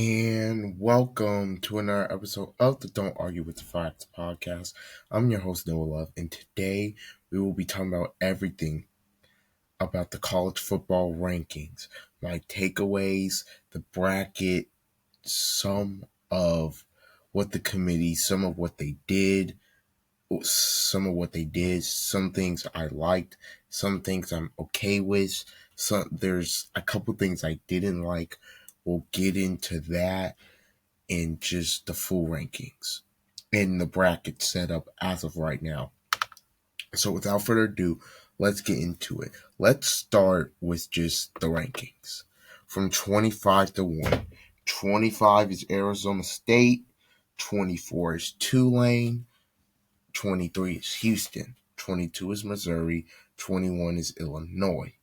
And welcome to another episode of the Don't Argue with the Facts podcast. I'm your host, Noah Love, and today we will be talking about everything about the college football rankings, my takeaways, the bracket, some of what the committee, some of what they did, some things I liked, some things I'm okay with. There's a couple things I didn't like. We'll get into that in just the full rankings and the bracket setup as of right now. So without further ado, let's get into it. Let's start with just the rankings. From 25 to 1. 25 is Arizona State. 24 is Tulane. 23 is Houston. 22 is Missouri. 21 is Illinois.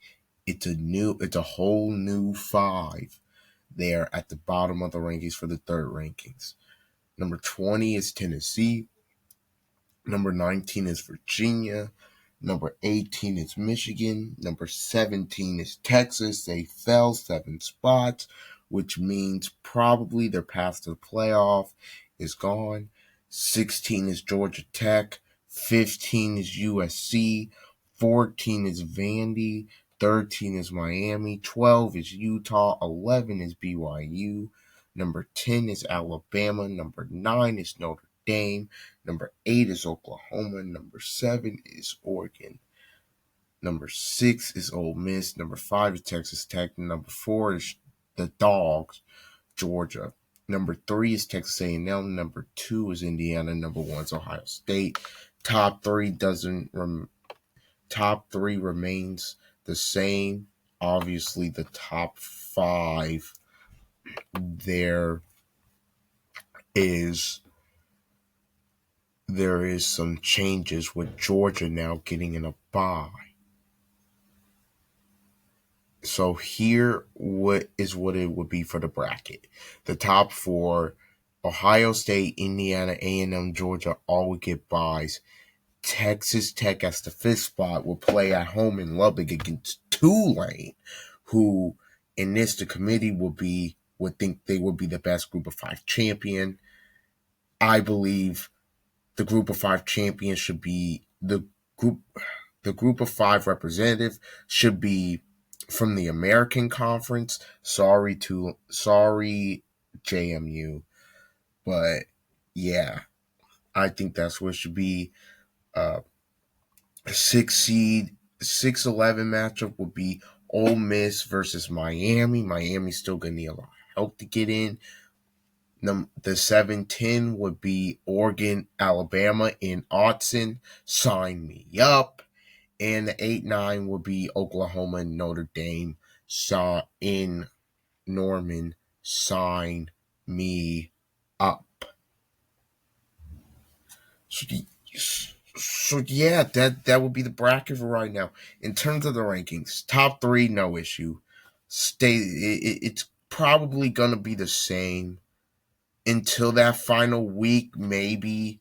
It's a whole new 5 there at the bottom of the rankings for the third rankings. Number 20 is Tennessee. Number 19 is Virginia. Number 18 is Michigan. Number 17 is Texas. They fell 7 spots, which means probably their path to the playoff is gone. 16 is Georgia Tech. 15 is USC. 14 is Vandy. 13 is Miami. 12 is Utah. 11 is BYU. Number 10 is Alabama. Number 9 is Notre Dame. Number 8 is Oklahoma. Number 7 is Oregon. Number 6 is Ole Miss. Number 5 is Texas Tech. Number 4 is the Dogs, Georgia. Number 3 is Texas A&M. Number 2 is Indiana. Number 1 is Ohio State. Top 3 remains the same. Obviously, the top 5 there is some changes with Georgia now getting in a bye. So here is what it would be for the bracket. The top 4, Ohio State, Indiana, A&M, Georgia, all would get byes. Texas Tech as the 5th spot will play at home in Lubbock against Tulane, who in this the committee would think they would be the best group of 5 champion. I believe the group of 5 champions should be the group of 5 representative should be from the American Conference. Sorry JMU, but yeah, I think that's what it should be. A 6-11 matchup would be Ole Miss versus Miami. Miami's still gonna need a lot of help to get in. The 7-10 would be Oregon, Alabama in Autzen. Sign me up. And the 8-9 would be Oklahoma and Notre Dame in Norman. Sign me up. So yeah, that would be the bracket for right now. In terms of the rankings, top 3, no issue. It's probably gonna be the same until that final week. I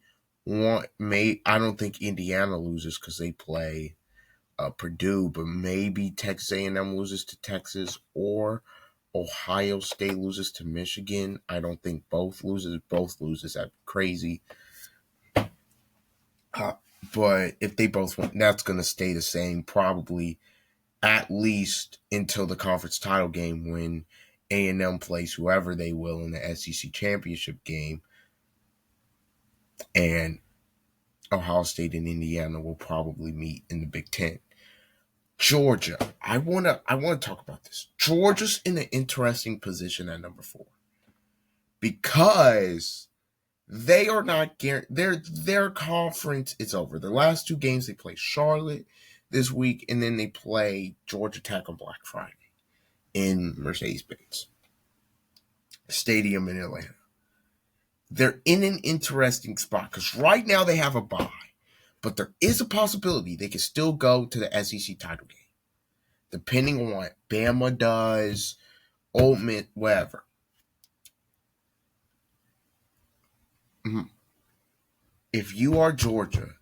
don't think Indiana loses because they play Purdue, but maybe Texas A&M loses to Texas or Ohio State loses to Michigan. I don't think both loses. That'd be crazy. But if they both win, that's going to stay the same probably at least until the conference title game when A&M plays whoever they will in the SEC championship game. And Ohio State and Indiana will probably meet in the Big Ten. Georgia, I wanna talk about this. Georgia's in an interesting position at number 4 because they are not guaranteed. Their conference is over. Their last 2 games, they play Charlotte this week, and then they play Georgia Tech on Black Friday in Mercedes-Benz Stadium in Atlanta. They're in an interesting spot because right now they have a bye. But there is a possibility they can still go to the SEC title game, depending on what Bama does, Ole Miss, whatever. If you are Georgia,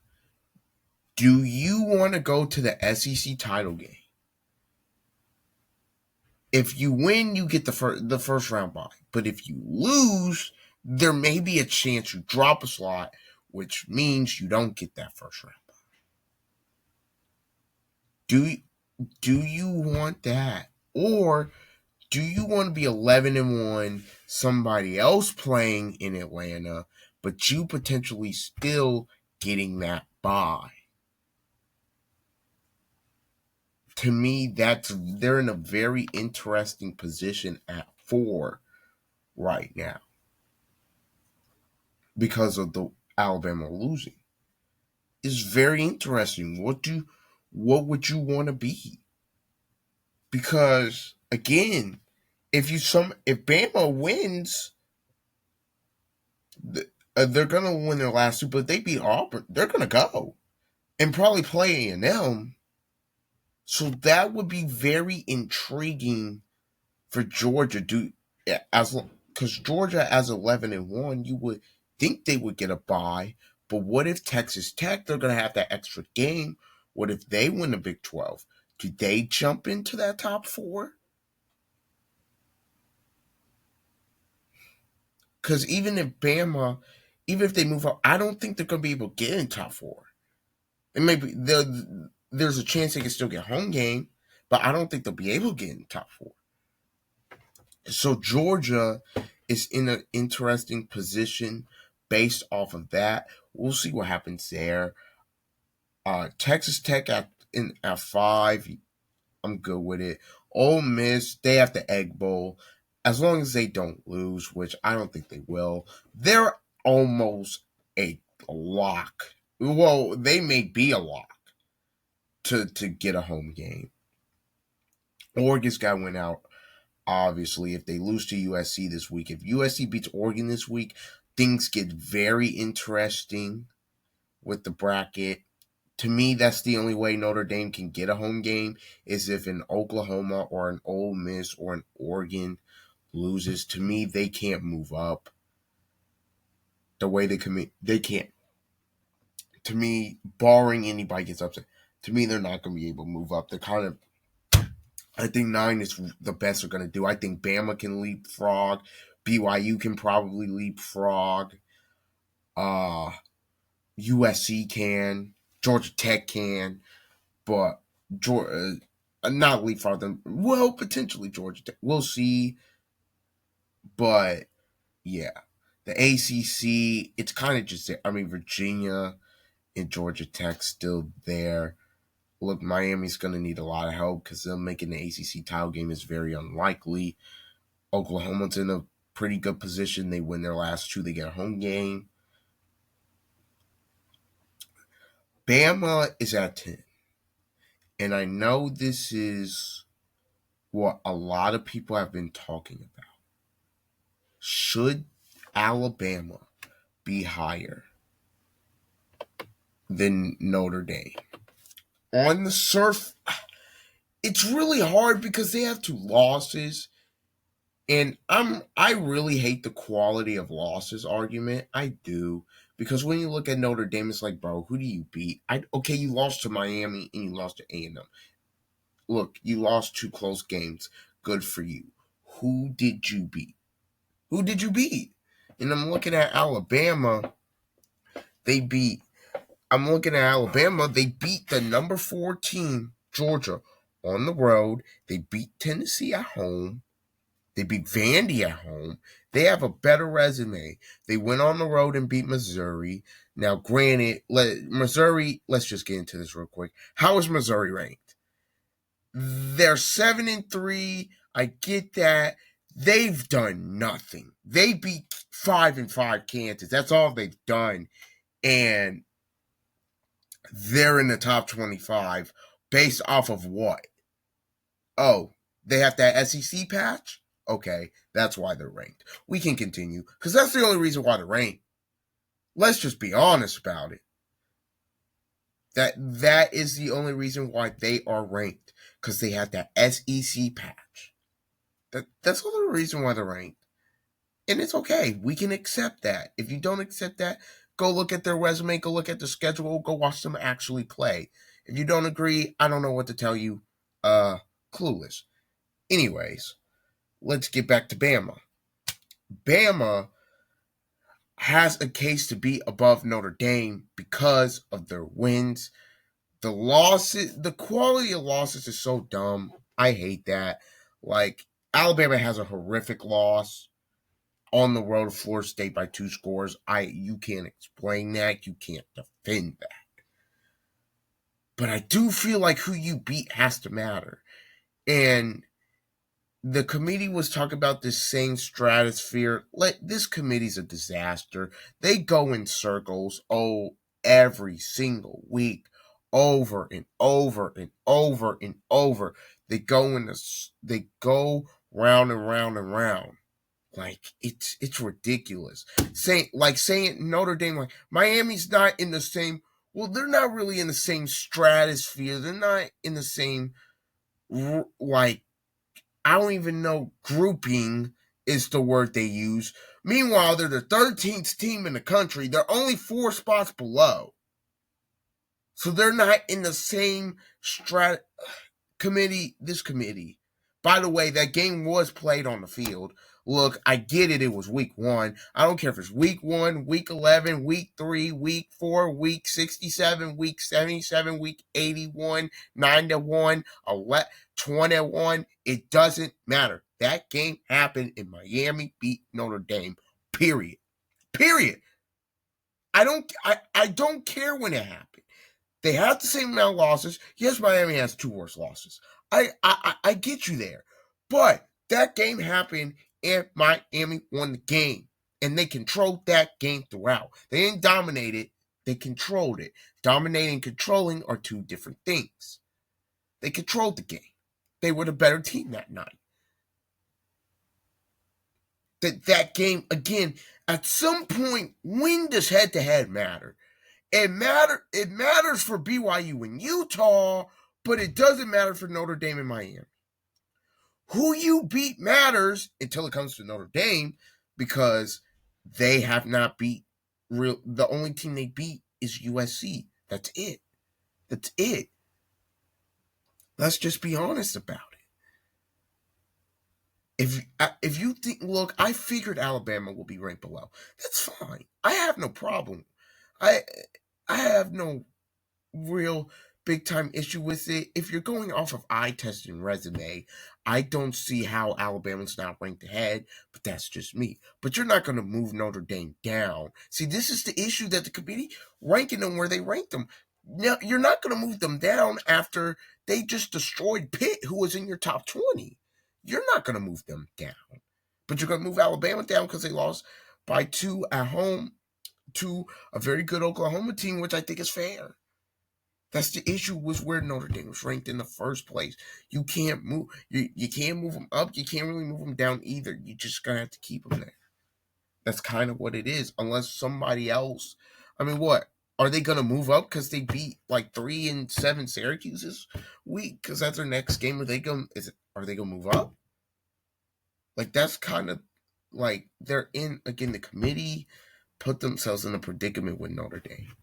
do you want to go to the SEC title game If you win, you get the first round bye. But if you lose, there may be a chance you drop a slot, which means you don't get that first round bye. Do do you want that, or do you want to be 11-1, somebody else playing in Atlanta, but you potentially still getting that bye? To me, they're in a very interesting position at 4 right now because of the Alabama losing. It's very interesting. What would you want to be? Because again, if Bama wins, they're gonna win their last two. But if they beat Auburn, they're gonna go and probably play A&M. So that would be very intriguing for Georgia. As because Georgia as 11-1, you would think they would get a bye. But what if Texas Tech? They're gonna have that extra game. What if they win the Big 12? Do they jump into that top 4? Because even if they move up, I don't think they're going to be able to get in top 4. And maybe there's a chance they can still get home game, but I don't think they'll be able to get in top 4. So Georgia is in an interesting position based off of that. We'll see what happens there. Texas Tech at 5, I'm good with it. Ole Miss, they have the Egg Bowl. As long as they don't lose, which I don't think they will, they're almost a lock. Well, they may be a lock to get a home game. Oregon's got to win out, obviously, if they lose to USC this week. If USC beats Oregon this week, things get very interesting with the bracket. To me, that's the only way Notre Dame can get a home game is if an Oklahoma or an Ole Miss or an Oregon loses. To me, they can't move up the way they can't. To me, barring anybody gets upset, to me, they're not going to be able to move up. They're kind of, I think 9 is the best they're going to do. I think Bama can leapfrog. BYU can probably leapfrog. USC can. Georgia Tech can. But Georgia, not leapfrog them. Well, potentially Georgia Tech. We'll see. But yeah, the ACC, it's kind of just there. I mean, Virginia and Georgia Tech still there. Look, Miami's going to need a lot of help because them making the ACC title game is very unlikely. Oklahoma's in a pretty good position. They win their last 2. They get a home game. Bama is at 10. And I know this is what a lot of people have been talking about. Should Alabama be higher than Notre Dame? On the surf, it's really hard because they have 2 losses. And I really hate the quality of losses argument. I do. Because when you look at Notre Dame, it's like, bro, who do you beat? Okay, you lost to Miami and you lost to A&M. Look, you lost 2 close games. Good for you. Who did you beat? Who did you beat? And I'm looking at Alabama. I'm looking at Alabama. They beat the number 4 team, Georgia, on the road. They beat Tennessee at home. They beat Vandy at home. They have a better resume. They went on the road and beat Missouri. Now, granted, Missouri, let's just get into this real quick. How is Missouri ranked? They're 7-3. I get that. They've done nothing. They beat 5-5 Kansas. That's all they've done. And they're in the top 25 based off of what? Oh, they have that SEC patch? Okay, that's why they're ranked. We can continue because that's the only reason why they're ranked. Let's just be honest about it. That is the only reason why they are ranked because they have that SEC patch. That's the only reason why they're ranked, and it's okay. We can accept that. If you don't accept that, go look at their resume, go look at the schedule, go watch them actually play. If you don't agree, I don't know what to tell you. Clueless. Anyways, let's get back to Bama. Bama has a case to be above Notre Dame because of their wins. The losses, the quality of losses is so dumb. I hate that. Like, Alabama has a horrific loss on the road to Florida State by 2 scores. You can't explain that. You can't defend that. But I do feel like who you beat has to matter. And the committee was talking about this same stratosphere. This committee's a disaster. They go in circles, every single week, over and over and over and over. They go round and round and round. Like, it's ridiculous. Saying Notre Dame, like, Miami's not in the same. Well, they're not really in the same stratosphere. They're not in the same, like, I don't even know, grouping is the word they use. Meanwhile, they're the 13th team in the country. They're only 4 spots below. So they're not in the same committee. By the way, that game was played on the field. Look, I get it. It was week 1. I don't care if it's week 1, week 11, week 3, week 4, week 67, week 77, week 81, 9-1, 21. It doesn't matter. That game happened and Miami beat Notre Dame. Period. Period. I don't care when it happened. They have the same amount of losses. Yes, Miami has 2 worse losses. I get you there. But that game happened and Miami won the game. And they controlled that game throughout. They didn't dominate it. They controlled it. Dominating and controlling are 2 different things. They controlled the game. They were the better team that night. That game, again, at some point, when does head-to-head matter? It matters for BYU and Utah, but it doesn't matter for Notre Dame and Miami. Who you beat matters until it comes to Notre Dame, because they have not beat the only team they beat is USC. That's it. That's it. Let's just be honest about it. If you think, look, I figured Alabama will be ranked below. That's fine. I have no problem. I have no real big time issue with it. If you're going off of eye test and resume, I don't see how Alabama's not ranked ahead, but that's just me. But you're not going to move Notre Dame down. See, this is the issue that the committee ranking them where they ranked them. Now, you're not going to move them down after they just destroyed Pitt, who was in your top 20. You're not going to move them down. But you're going to move Alabama down because they lost by 2 at home to a very good Oklahoma team, which I think is fair. That's the issue, was where Notre Dame was ranked in the first place. You can't move. You can't move them up. You can't really move them down either. You just gonna have to keep them there. That's kind of what it is. Unless somebody else. I mean, what are they gonna move up because they beat like 3-7 Syracuse this week? Because that's their next game. Are they gonna move up? Like, that's kind of like they're in again. The committee put themselves in a predicament with Notre Dame.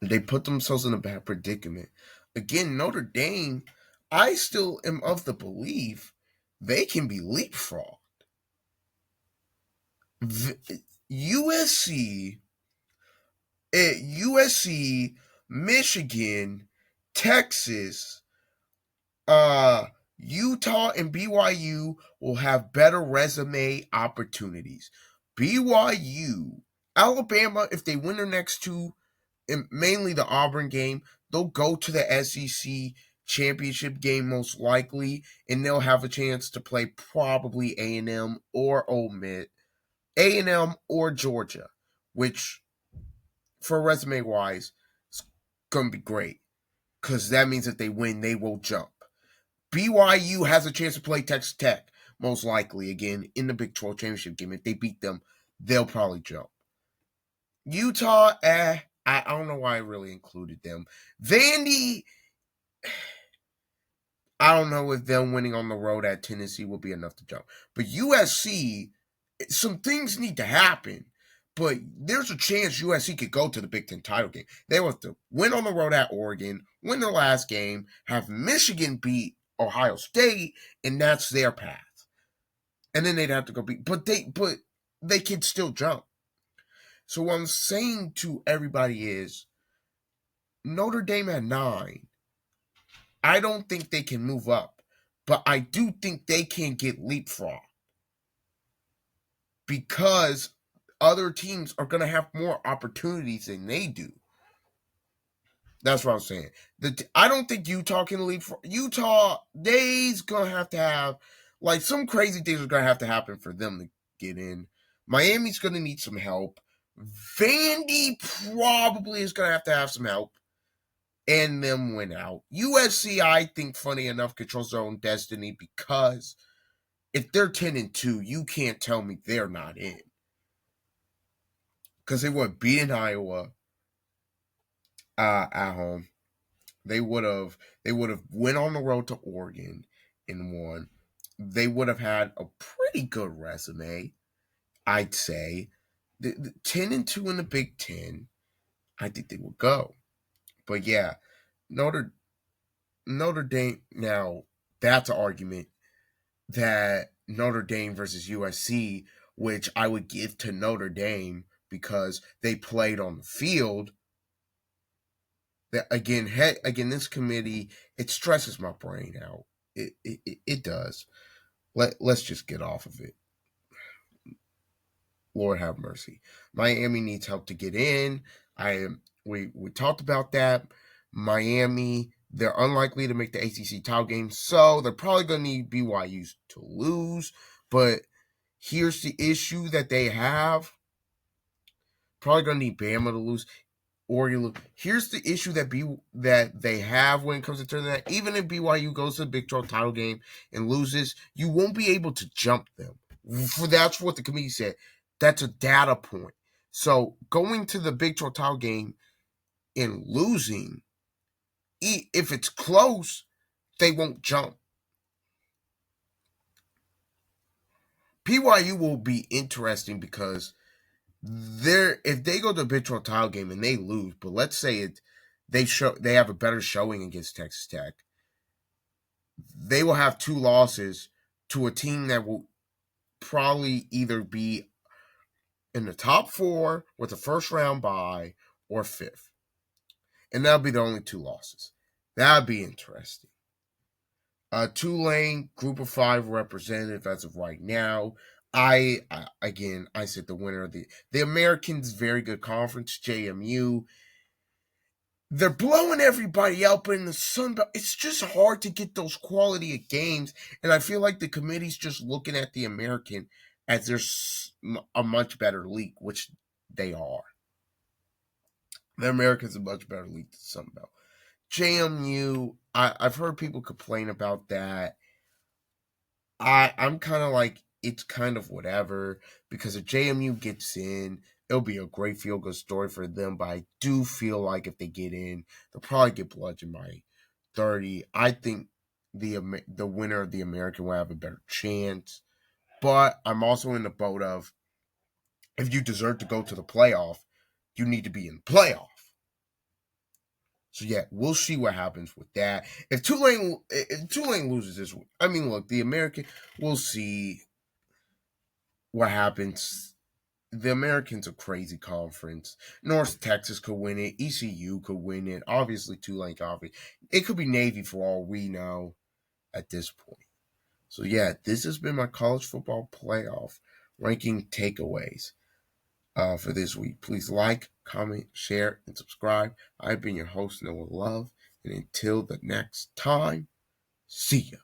They put themselves in a bad predicament. Again, Notre Dame, I still am of the belief they can be leapfrogged. USC, Michigan, Texas, Utah, and BYU will have better resume opportunities. BYU, Alabama, if they win their next 2, and mainly the Auburn game, they'll go to the SEC championship game most likely, and they'll have a chance to play probably A&M or Ole Miss, A&M or Georgia, which for resume wise, is going to be great, because that means if they win, they will jump. BYU has a chance to play Texas Tech most likely again in the Big 12 championship game. If they beat them, they'll probably jump. Utah, I don't know why I really included them. Vandy, I don't know if them winning on the road at Tennessee will be enough to jump. But USC, some things need to happen. But there's a chance USC could go to the Big Ten title game. They will have to win on the road at Oregon, win their last game, have Michigan beat Ohio State, and that's their path. And then they'd have to go beat, but they can still jump. So what I'm saying to everybody is Notre Dame at 9. I don't think they can move up, but I do think they can get leapfrog because other teams are going to have more opportunities than they do. That's what I'm saying. I don't think Utah can leapfrog. Utah, they's going to have like some crazy things are going to have to happen for them to get in. Miami's going to need some help. Vandy probably is going to have some help. And them win out. USC, I think, funny enough, controls their own destiny because if they're 10-2, you can't tell me they're not in. Because they would have beaten Iowa at home. They would have went on the road to Oregon and won. They would have had a pretty good resume, I'd say. The 10-2 in the Big Ten, I think they would go. But yeah, Notre Dame. Now that's an argument that Notre Dame versus USC, which I would give to Notre Dame because they played on the field. That again, this committee, it stresses my brain out. It does. Let's just get off of it. Lord have mercy. Miami needs help to get in. We talked about that. Miami, they're unlikely to make the ACC title game, so they're probably going to need BYU to lose. But here's the issue that they have. Probably going to need Bama to lose. Here's the issue that they have when it comes to turning that. Even if BYU goes to the Big 12 title game and loses, you won't be able to jump them. That's what the committee said. That's a data point. So going to the Big 12 title game and losing, if it's close, they won't jump. BYU will be interesting because if they go to the Big 12 title game and they lose, but let's say they have a better showing against Texas Tech, they will have 2 losses to a team that will probably either be in the top 4 with a first round bye or 5th. And that'll be the only 2 losses. That'd be interesting. Tulane, group of 5 representative as of right now. I said the winner of the Americans, very good conference, JMU. They're blowing everybody out, but in the Sun Belt, it's just hard to get those quality of games. And I feel like the committee's just looking at the American as there's a much better league, which they are. The American's a much better league than the Sun Belt. JMU, I've heard people complain about that. I'm kind of like, it's kind of whatever, because if JMU gets in, it'll be a great feel good story for them. But I do feel like if they get in, they'll probably get bludgeoned by 30. I think the winner of the American will have a better chance. But I'm also in the boat of, if you deserve to go to the playoff, you need to be in the playoff. So yeah, we'll see what happens with that. If Tulane loses this week, I mean, look, the American, we'll see what happens. The American's a crazy conference. North Texas could win it. ECU could win it. Obviously, Tulane could. It could be Navy for all we know at this point. So yeah, this has been my college football playoff ranking takeaways for this week. Please like, comment, share, and subscribe. I've been your host, Noah Love. And until the next time, see ya.